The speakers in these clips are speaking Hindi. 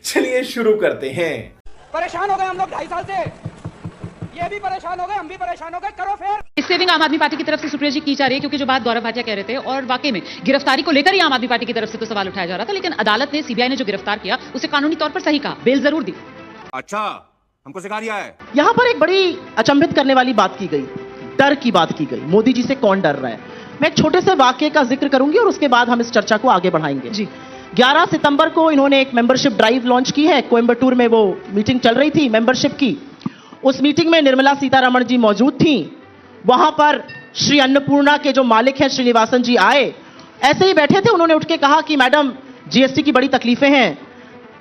चलिए शुरू करते हैं। परेशान हो गए हम लोग 2.5 साल से, ये भी परेशान हो गए, हम भी परेशान हो गए, करो फिर। इस सेविंग आम आदमी पार्टी की तरफ से सुप्रिया जी की जा रही है, क्योंकि जो बात गौरव भाटिया कह रहे थे और वाकई में गिरफ्तारी को लेकर ही आम आदमी पार्टी की तरफ से तो सवाल उठाया जा रहा था, लेकिन अदालत ने, सीबीआई ने जो गिरफ्तार किया उसे कानूनी तौर पर सही कहा, बेल जरूर दी। अच्छा, हमको सिखा दिया है। यहां पर एक बड़ी अचंभित करने वाली बात की गई, डर की बात की गई। मोदी जी से कौन डर रहा है? मैं एक छोटे से वाक्य का जिक्र करूंगी और उसके बाद हम इस चर्चा को आगे बढ़ाएंगे। जी, 11 सितंबर को इन्होंने एक मेंबरशिप ड्राइव लॉन्च की है। कोयंबटूर में वो मीटिंग चल रही थी मेंबरशिप की। उस मीटिंग में निर्मला सीतारमण जी मौजूद थी। वहां पर श्री अन्नपूर्णा के जो मालिक हैं श्रीनिवासन जी आए, ऐसे ही बैठे थे। उन्होंने उठ के कहा कि मैडम, जीएसटी की बड़ी तकलीफें हैं,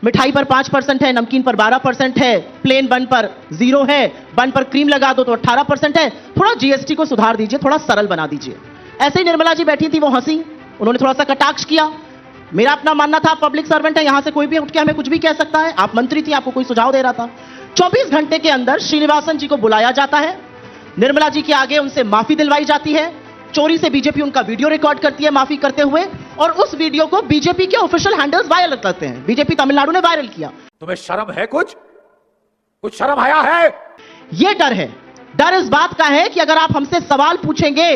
मिठाई पर 5% है, नमकीन पर 12% है, प्लेन बन पर 0 है, बन पर क्रीम लगा दो तो 18% है, थोड़ा जीएसटी को सुधार दीजिए, थोड़ा सरल बना दीजिए। ऐसे ही निर्मला जी बैठी थी, वो हंसी, उन्होंने थोड़ा सा कटाक्ष किया। मेरा अपना मानना था, पब्लिक सर्वेंट है, यहां से कोई भी उठ के हमें कुछ भी कह सकता है। आप मंत्री थी, आपको कोई सुझाव दे रहा था। 24 घंटे के अंदर श्रीनिवासन जी को बुलाया जाता है, निर्मला जी के आगे उनसे माफी दिलवाई जाती है। चोरी से बीजेपी उनका वीडियो रिकॉर्ड करती है माफी करते हुए, और उस वीडियो को बीजेपी के ऑफिशियल हैंडल्स वायरल करते हैं। बीजेपी तमिलनाडु ने वायरल किया। तुम्हें शर्म है? कुछ शर्म आया है? यह डर है। डर इस बात का है कि अगर आप हमसे सवाल पूछेंगे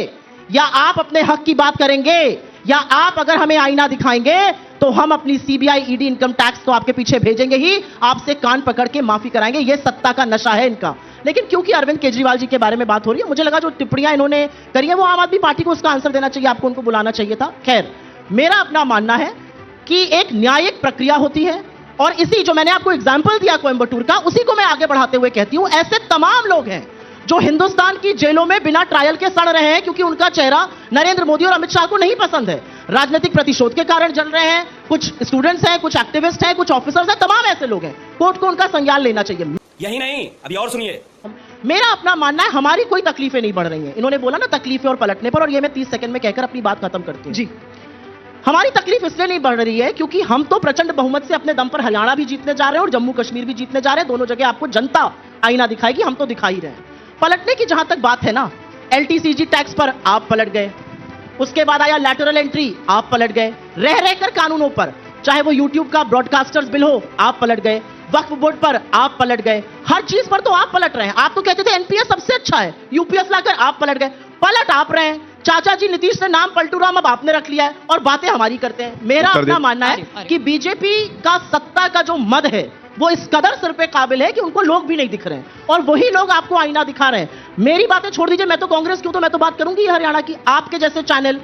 या आप अपने हक की बात करेंगे या आप अगर हमें आईना दिखाएंगे तो हम अपनी सीबीआई, ईडी, इनकम टैक्स तो आपके पीछे भेजेंगे ही, आपसे कान पकड़ के माफी कराएंगे। यह सत्ता का नशा है इनका। लेकिन क्योंकि अरविंद केजरीवाल जी के बारे में बात हो रही है, मुझे लगा जो टिप्पणियां इन्होंने करी है वो आम आदमी पार्टी को उसका आंसर देना चाहिए, आपको उनको बुलाना चाहिए था। खैर, मेरा अपना मानना है कि एक न्यायिक प्रक्रिया होती है, और इसी जो मैंने आपको एग्जाम्पल दिया कोयंबटूर का, उसी को मैं आगे बढ़ाते हुए कहती हूं, ऐसे तमाम लोग हैं जो हिंदुस्तान की जेलों में बिना ट्रायल के सड़ रहे हैं, क्योंकि उनका चेहरा नरेंद्र मोदी और अमित शाह को नहीं पसंद है। राजनीतिक प्रतिशोध के कारण जल रहे हैं, कुछ स्टूडेंट्स हैं, कुछ एक्टिविस्ट हैं, कुछ ऑफिसर्स हैं, तमाम ऐसे लोग हैं। कोर्ट को उनका संज्ञान लेना चाहिए। यही नहीं, अभी और सुनिए। मेरा अपना मानना है, हमारी कोई तकलीफें नहीं बढ़ रही हैं। इन्होंने बोला ना तकलीफें और पलटने पर, और ये मैं 30 सेकंड में कहकर अपनी बात खत्म करती हूं। जी, हमारी तकलीफ इसलिए नहीं बढ़ रही है क्योंकि हम तो प्रचंड बहुमत से अपने दम पर हरियाणा भी जीतने जा रहे हैं और जम्मू कश्मीर भी जीतने जा रहे हैं। दोनों जगह आपको जनता आईना दिखाएगी, हम तो दिखा ही रहे हैं। पलटने की जहां तक बात है ना, एलटीसीजी टैक्स पर आप पलट गए, उसके बाद आया लैटरल एंट्री, आप पलट गए, रह रहकर कानूनों पर, चाहे वो यूट्यूब का ब्रॉडकास्टर्स बिल हो, आप पलट गए, वक्फ बोर्ड पर आप पलट गए, हर चीज पर तो आप पलट रहे हैं। आप तो कहते थे एनपीएस सबसे अच्छा है, यूपीएस लाकर आप पलट गए, पलट आप रहे हैं। चाचा जी नीतीश ने नाम पलटू राम अब आपने रख लिया है और बातें हमारी करते हैं। मेरा अपना मानना है कि बीजेपी का सत्ता का जो मद है वो इस कदर सिर पे काबिल है कि उनको लोग भी नहीं दिख रहे हैं, और वही लोग आपको आईना दिखा रहे हैं। मेरी बातें छोड़ दीजिए, मैं तो कांग्रेस क्यों, तो मैं तो बात करूंगी हरियाणा की। आपके जैसे चैनल,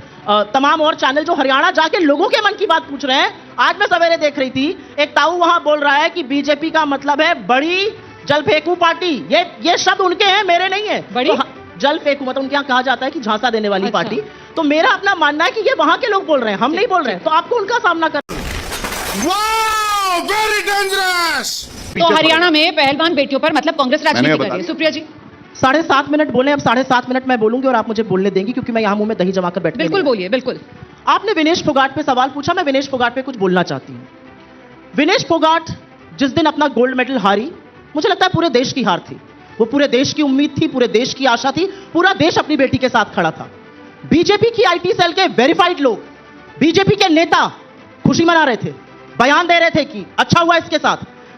तमाम और चैनल जो हरियाणा जाके लोगों के मन की बात पूछ रहे हैं। आज मैं सवेरे देख रही थी, एक ताऊ वहां बोल रहा है कि बीजेपी का मतलब है बड़ी जल फेंकू पार्टी। ये शब्द उनके हैं, मेरे नहीं है। बड़ी तो जल फेंकू मतलब उनके यहां कहा जाता है कि झांसा देने वाली अच्छा। पार्टी। तो मेरा अपना मानना है कि ये वहां के लोग बोल रहे हैं, हम नहीं बोल रहे हैं, तो आपको उनका सामना करना। Very dangerous. तो हरियाणा में पहलवान बेटियों पर मतलब कांग्रेस राजनीति कर रही है। सुप्रिया जी 7.5 मिनट बोले, अब 7.5 मिनट मैं बोलूंगी और आप मुझे बोलने देंगी, क्योंकि मैं यहां मुंह में दही जमाकर बैठ। बिल्कुल बोलिए, बिल्कुल। आपने विनेश फोगाट पे सवाल पूछा, मैं विनेश फोगाट पे कुछ बोलना चाहती हूं। विनेश फोगाट जिस दिन अपना गोल्ड मेडल हारी, मुझे लगता है पूरे देश की हार थी, वो पूरे देश की उम्मीद थी, पूरे देश की आशा थी, पूरा देश अपनी बेटी के साथ खड़ा था। बीजेपी की आईटी सेल के वेरीफाइड लोग, बीजेपी के नेता खुशी मना रहे थे, बयान दे रहे थे कि अच्छा हुआ इसके साथ।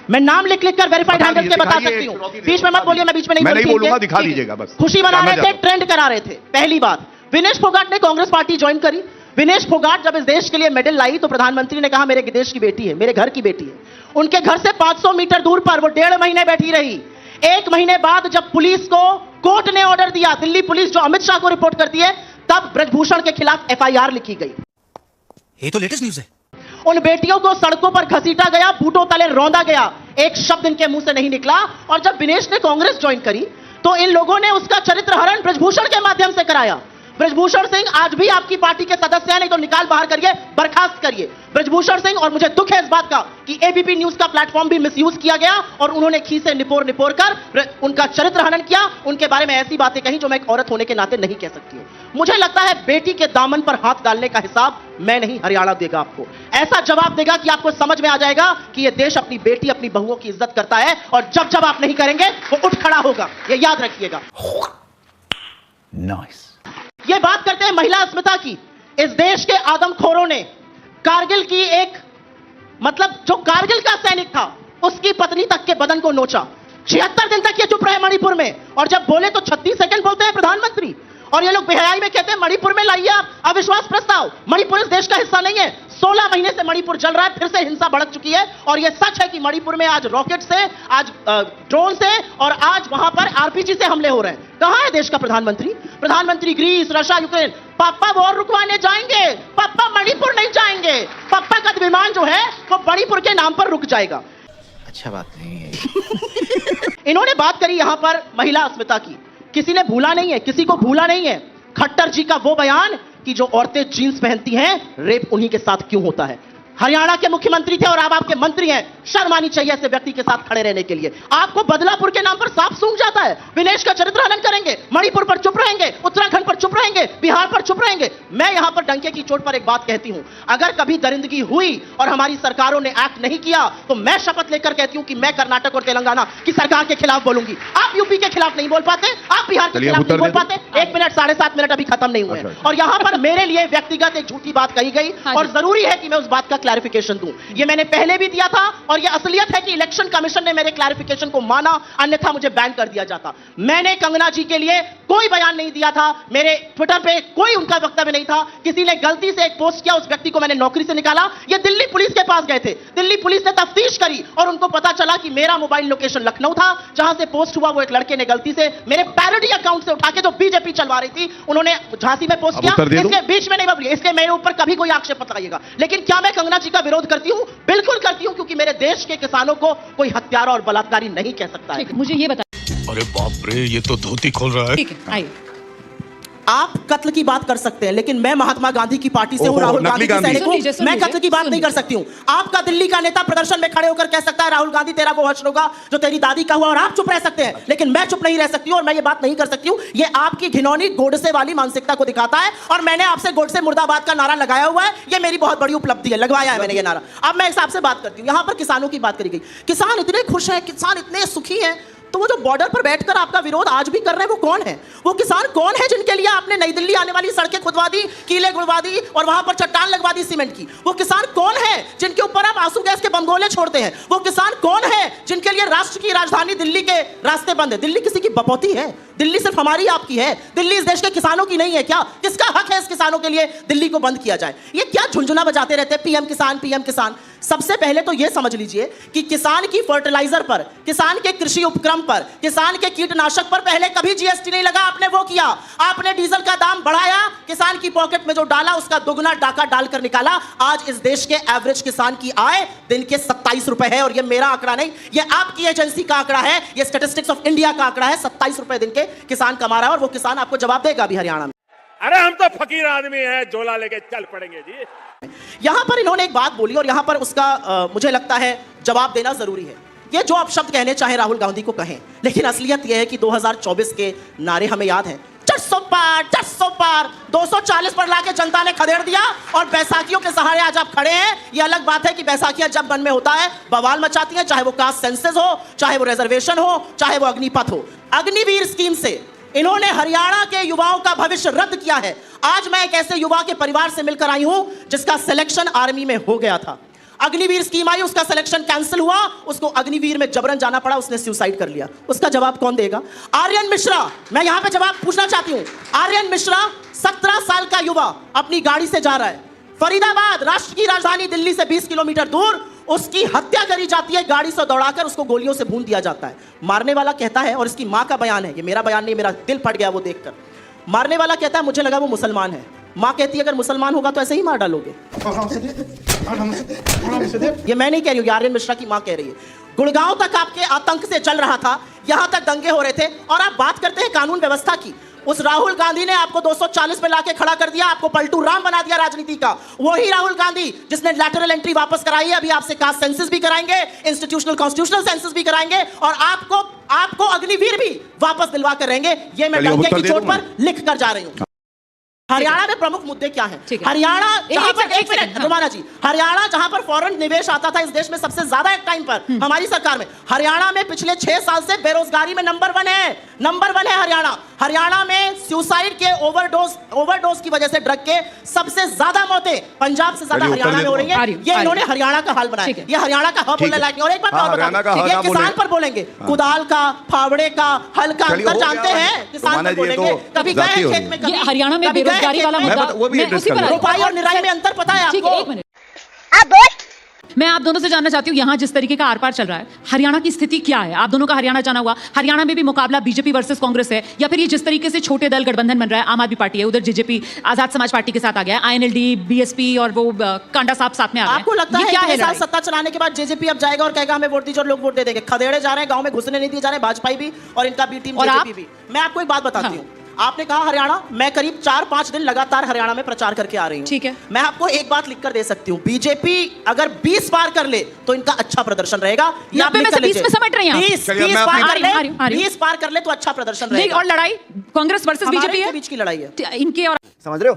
मैं नाम लिख लिख कर वेरीफाइड हैंडल्स के बता सकती हूं, बीच में मत बोलिए, मैं बीच में नहीं बोलूंगा, दिखा दीजिएगा बस। खुशी मना रहे थे, ट्रेंड करा रहे थे। पहली बात, विनेश फोगाट ने कांग्रेस पार्टी ज्वाइन करी। विनेश फोगाट जब इस देश के लिए मेडल लाई तो प्रधानमंत्री ने कहा मेरे देश की बेटी है, मेरे घर की बेटी है। उनके घर से 500 मीटर दूर पर वो 1.5 महीने बैठी रही। 1 महीने बाद जब पुलिस को कोर्ट ने ऑर्डर दिया, दिल्ली पुलिस जो अमित शाह को रिपोर्ट करती है, तब ब्रजभूषण के खिलाफ एफआईआर लिखी गई। ये तो लेटेस्ट न्यूज है। उन बेटियों को सड़कों पर घसीटा गया, बूटों तले रौंदा गया, एक शब्द इनके मुंह से नहीं निकला। और जब विनेश ने कांग्रेस ज्वाइन करी तो इन लोगों ने उसका चरित्र हरण ब्रजभूषण के माध्यम से कराया। ब्रजभूषण सिंह आज भी आपकी पार्टी के सदस्य हैं, नहीं तो निकाल बाहर करिए, बर्खास्त करिए ब्रजभूषण सिंह। और मुझे दुख है इस बात का कि एबीपी न्यूज का प्लेटफॉर्म भी मिसयूज किया गया और उन्होंने खीसे निपोर निपोर कर उनका चरित्र हनन किया, उनके बारे में ऐसी बातें कही जो मैं एक औरत होने के नाते नहीं कह सकती हूं। मुझे लगता है बेटी के दामन पर हाथ डालने का हिसाब मैं नहीं, हरियाणा देगा आपको। ऐसा जवाब देगा कि आपको समझ में आ जाएगा कि यह देश अपनी बेटी, अपनी बहुओं की इज्जत करता है, और जब जब आप नहीं करेंगे वो उठ खड़ा होगा, यह याद रखिएगा। नाइस। ये बात करते हैं महिला अस्मिता की। इस देश के आदमखोरों ने कारगिल की एक, मतलब जो कारगिल का सैनिक था अग्नि तक के बदन को नोचा। 76 दिन तक ये चुप रहे मणिपुर में, और जब बोले तो 36 सेकंड बोलते हैं प्रधानमंत्री। और ये लोग बेहयाई में कहते हैं मणिपुर में लाइए आप अविश्वास प्रस्ताव। मणिपुर इस देश का हिस्सा नहीं है। 16 महीने से मणिपुर जल रहा है, फिर से हिंसा भड़क चुकी है। और ये सच है कि मणिपुर में आज रॉकेट से, आज ड्रोन से, और आज वहां पर आरपीजी से हमले हो रहे हैं। कहां है देश का प्रधानमंत्री? प्रधानमंत्री ग्रीस, रशिया, यूक्रेन। पापा वॉर रुकवाने जाएंगे, पापा मणिपुर नहीं जाएंगे। पापा का विमान जो है वो मणिपुर के नाम पर रुक जाएगा। अच्छा बात नहीं है। इन्होंने बात करी यहां पर महिला अस्मिता की। किसी ने भूला नहीं है, किसी को भूला नहीं है खट्टर जी का वो बयान कि जो औरतें जींस पहनती हैं रेप उन्हीं के साथ क्यों होता है। हरियाणा के मुख्यमंत्री थे और अब आपके मंत्री हैं। शर्म आनी चाहिए ऐसे व्यक्ति के साथ खड़े रहने के लिए। आपको बदलापुर के नाम पर सांप सूंघ जाता है। विनेश का चरित्र हनन करेंगे, मणिपुर पर चुप रहेंगे, उत्तराखंड पर चुप रहेंगे, बिहार पर चुप रहेंगे। मैं यहां पर डंके की चोट पर एक बात कहती हूं, अगर कभी दरिंदगी हुई और हमारी सरकारों ने एक्ट नहीं किया तो मैं शपथ लेकर कहती हूं कि मैं कर्नाटक और तेलंगाना की सरकार के खिलाफ बोलूंगी। आप यूपी के खिलाफ नहीं बोल पाते, आप बिहार के खिलाफ नहीं बोल पाते। 1 मिनट 7.5 मिनट अभी खत्म नहीं हुए और यहां पर मेरे लिए व्यक्तिगत एक झूठी बात कही गई और जरूरी है कि मैं उस बात का क्लैरिफिकेशन दूं। ये मैंने पहले भी दिया था और ये असलियत है कि इलेक्शन कमीशन ने मेरे क्लैरिफिकेशन को माना, अन्यथा मुझे बैन कर दिया जाता। मैंने कंगना जी के लिए कोई बयान नहीं दिया था, मेरे ट्विटर पे कोई उनका वक्तव्य नहीं था। किसी ने गलती से एक पोस्ट किया, उस व्यक्ति को मैंने नौकरी से निकाला। ये दिल्ली पुलिस के पास गए थे, दिल्ली पुलिस ने तफ्तीश करी और उनको पता चला कि मेरा मोबाइल लोकेशन लखनऊ था, जहां से पोस्ट हुआ वो एक लड़के ने गलती से मेरे पैरोडी अकाउंट से उठा के, जो बीजेपी चलवा रही थी, उन्होंने झांसी में पोस्ट किया। इसके बीच में नहीं बबली, इसलिए मेरे ऊपर कभी कोई आक्षेप मत लगाइएगा। लेकिन क्या मैं कंगना जी का विरोध करती हूं? बिल्कुल करती हूं, क्योंकि मेरे देश के किसानों को कोई हत्यारा और बलात्कारी नहीं कह सकता है। मुझे ये बता। अरे बाप रे, ये तो धोती खोल रहा है। ठीक है, आइए। आप कत्ल की बात कर सकते हैं, लेकिन मैं महात्मा गांधी की पार्टी से हूं, राहुल गांधी की सैनिक हूं, मैं कत्ल की बात नहीं कर सकती हूं। आपका दिल्ली का नेता प्रदर्शन में खड़े होकर कह सकता है राहुल गांधी तेरा वो हर्ष होगा जो तेरी दादी का हुआ, और आप चुप रह सकते हैं, लेकिन मैं चुप नहीं रह सकती हूं और मैं ये बात नहीं कर सकती हूं। ये आपकी घिनौनी गोडसे वाली मानसिकता को दिखाता है और मैंने आपसे गोडसे मुर्दाबाद का नारा लगाया हुआ है। ये मेरी बहुत बड़ी उपलब्धि है, लगवाया है मैंने ये नारा। अब मैं इस आपसे बात करती हूं। यहां पर किसानों की बात करी गई। किसान इतने खुश हैं, किसान इतने सुखी हैं, तो वो जो बॉर्डर पर बैठकर आपका विरोध आज भी कर रहे हैं वो कौन है? वो किसान कौन है जिनके लिए आपने नई दिल्ली आने वाली सड़कें खुदवा दी, कीले गुड़वा दी और वहां पर चट्टान लगवा दी सीमेंट की? वो किसान कौन है जिनके ऊपर आप आंसू गैस के बमगोले छोड़ते हैं? वो किसान कौन है जिनके लिए राष्ट्र की राजधानी दिल्ली के रास्ते बंद है? दिल्ली किसी की बपौती है? दिल्ली सिर्फ हमारी आपकी है? दिल्ली इस देश के किसानों की नहीं है क्या? किसका हक है इस किसानों के लिए दिल्ली को बंद किया जाए? ये क्या झुंझुना बजाते रहते हैं पीएम किसान, पीएम किसान? सबसे पहले तो यह समझ लीजिए कि किसान की फर्टिलाइजर पर, किसान के कृषि उपक्रम पर, किसान के कीटनाशक पर पहले कभी जीएसटी नहीं लगा। आपने वो किया, आपने डीजल का दाम बढ़ाया, किसान की पॉकेट में जो डाला उसका दुगना डाका डालकर निकाला। आज इस देश के एवरेज किसान की आय दिन के 27 रुपए है और यह मेरा आंकड़ा नहीं, यह आपकी एजेंसी का आंकड़ा है, यह स्टैटिस्टिक्स ऑफ इंडिया का आंकड़ा है। 27 रुपए दिन के किसान कमा रहा है और वो किसान आपको जवाब देगा अभी हरियाणा में। अरे हम तो फकीर आदमी हैं, झोला लेके चल पड़ेंगे जी। यहां पर इन्होंने एक बात बोली और यहां पर उसका मुझे लगता है जवाब देना जरूरी है। ये जो आप शब्द कहने चाहे राहुल गांधी को कहें, लेकिन असलियत यह है कि 2024 के नारे हमें याद हैं। 400 पार, 400 पार, 240 पर लाके जनता ने खदेड़ दिया और बैसाखियों के सहारे आज आप खड़े हैं। ये अलग बात है कि बैसाखियां जब मन में होता है बवाल मचाती हैं, चाहे वो कास्ट सेंसस हो, चाहे वो रिजर्वेशन हो, चाहे वो अग्निपथ हो। अग्निवीर स्कीम से इन्होंने हरियाणा के युवाओं का भविष्य रद्द किया है। आज मैं एक ऐसे युवा के परिवार से मिलकर आई हूं जिसका सिलेक्शन आर्मी में हो गया था। अग्निवीर स्कीम आई, उसका सिलेक्शन कैंसिल हुआ, उसको अग्निवीर में जबरन जाना पड़ा, उसने सुसाइड कर लिया। उसका जवाब कौन देगा? आर्यन मिश्रा, मैं यहां पे जवाब पूछना चाहती हूं। आर्यन मिश्रा 17 साल का युवा अपनी गाड़ी से जा रहा है फरीदाबाद, राष्ट्र की राजधानी दिल्ली से 20 किलोमीटर दूर। उसकी हत्या करी जाती है, गाड़ी से दौड़ाकर उसको गोलियों से भून दिया जाता है। मारने वाला कहता है, और इसकी मां का बयान है, ये मेरा बयान नहीं, मेरा दिल फट गया वो देखकर। मारने वाला कहता है मुझे लगा वो मुसलमान है। मां कहती है अगर मुसलमान होगा तो ऐसे ही मार डालोगे। ये मैं नहीं कह रही हूं, आर्यन मिश्रा की मां कह रही है। गुड़गांव तक आपके आतंक से चल रहा था, यहां तक दंगे हो रहे थे और आप बात करते हैं कानून व्यवस्था की। उस राहुल गांधी ने आपको 240 पे लाके खड़ा कर दिया, आपको पलटू राम बना दिया राजनीति का। वही राहुल गांधी जिसने लैटरल एंट्री वापस कराई है, अभी आपसे कास्ट सेंसस भी कराएंगे, इंस्टीट्यूशनल कॉन्स्टिट्यूशनल सेंसस भी कराएंगे और आपको अग्निवीर भी वापस दिलवा कर रहेंगे। ये मैं डंके की चोट पर लिख कर जा रही हूं। हरियाणा में प्रमुख मुद्दे क्या हैं? ठीक है। हरियाणा जहां पर एक मिनट, हाँ। रुमाना जी, हरियाणा जहां पर फॉरेन निवेश आता था इस देश में सबसे ज्यादा एक टाइम पर हमारी सरकार में, हरियाणा में पिछले 6 साल से बेरोजगारी में नंबर 1 है हरियाणा। हरियाणा में सुसाइड के ओवरडोज की वजह से ड्रग के सबसे ज्यादा मौतें पंजाब से ज्यादा हरियाणा में हो रही है। ये इन्होंने हरियाणा का हाल बनाया, ये हरियाणा का हब बोलने लायक नहीं। और एक बात और बता, ये किसान पर बोलेंगे, कुदाल का, फावड़े का, हल का अंतर जानते हैं? किसान पर बोलेंगे, कभी गए खेत में, ये हरियाणा में बेरोजगारी वाला मुद्दा, मैं उसी पर रोपाई और निराई में अंतर पता है ठीक आपको? है, एक मिनट मैं आप दोनों से जानना चाहती हूँ, यहाँ जिस तरीके का आर पार चल रहा है, हरियाणा की स्थिति क्या है? आप दोनों का हरियाणा जाना हुआ, हरियाणा में भी मुकाबला बीजेपी वर्सेस कांग्रेस है, या फिर ये जिस तरीके से छोटे दल गठबंधन बन रहा है, आम आदमी पार्टी है, उधर जेजेपी आजाद समाज पार्टी के साथ आ गया है, आईएनएलडी, बीएसपी और वो कांडा साहब साथ में आ रहे हैं। आपको लगता है क्या है साल सत्ता चलाने के बाद जेजेपी अब जाएगा और कहेगा हमें वोट दीजिए और लोग वोट दे देंगे? खदेड़े जा रहे हैं, गांव में घुसने नहीं दिए जा रहे, भाजपा भी और इनका बी टीम जेजेपी भी। मैं आपको एक बात बताती हूँ, आपने कहा हरियाणा, मैं करीब 4-5 दिन लगातार हरियाणा में प्रचार करके आ रही हूं। ठीक है, मैं आपको एक बात लिख कर दे सकती हूं, बीजेपी अगर 20 पार कर ले तो इनका अच्छा प्रदर्शन रहेगा। ये आप लिख कर लीजिए, 20 में समेट रही हैं 20 पार कर ले तो अच्छा प्रदर्शन रहेगा। और लड़ाई कांग्रेस वर्सेस बीजेपी के बीच की लड़ाई है इनके, और समझ रहे हो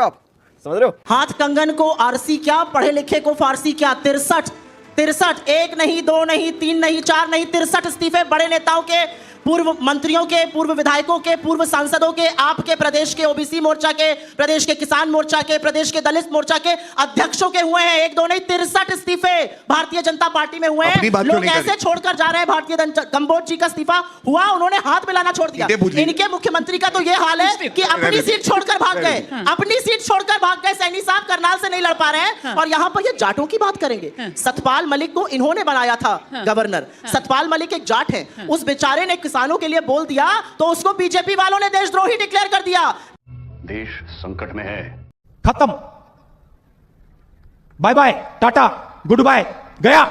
आप समझ रहे हो? हाथ कंगन को आरसी क्या, पढ़े लिखे को फारसी क्या। 63 1 नहीं 2 नहीं 3 नहीं 4 नहीं 63 इस्तीफे बड़े नेताओं के, पूर्व मंत्रियों के, पूर्व विधायकों के, पूर्व सांसदों के, आपके प्रदेश के ओबीसी मोर्चा के, प्रदेश के किसान मोर्चा के, प्रदेश के दलित मोर्चा के अध्यक्षों के हुए हैं। 1 2 नहीं 63 इस्तीफे भारतीय जनता पार्टी में हुए हैं। लोग ऐसे छोड़कर जा रहे हैं। भारतीय कंबोज जी का इस्तीफा हुआ, उन्होंने हाथ मिलाना छोड़ दिया। इनके मुख्यमंत्री का तो यह हाल है कि अपनी सीट छोड़कर भाग गए, अपनी सीट छोड़कर भाग गए। सैनी साहब करनाल से नहीं लड़ पा रहे हैं। और यहां पर ये जाटों की बात करेंगे। सतपाल मलिक को इन्होंने बनाया था गवर्नर। सतपाल मलिक एक जाट है, उस बेचारे ने किसानों के लिए बोल दिया तो उसको बीजेपी वालों ने देशद्रोही डिक्लेयर कर दिया। देश संकट में है। खत्म, bye bye, tata, goodbye, गया।